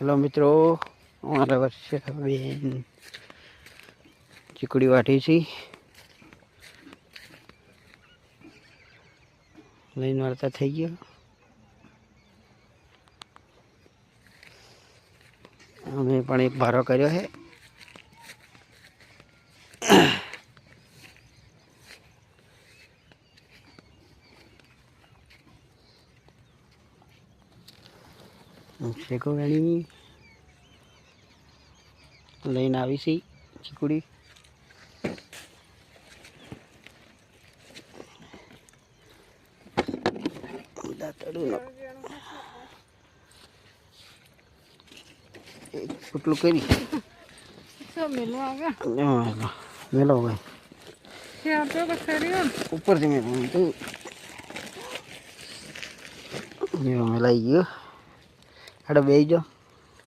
Hello मित्रों, हमारा वर्ष बेन चीकड़ी वाटी थी लाइन वार्ता थी गयो। अमे पण एक भारो कर्यो है। शेको वेणी लईने आवी सी चीकड़ी। पुटलू करी मेलो भाई ऊपर से मेलो तो मेलाई गयो। हेडो बेही जाओ।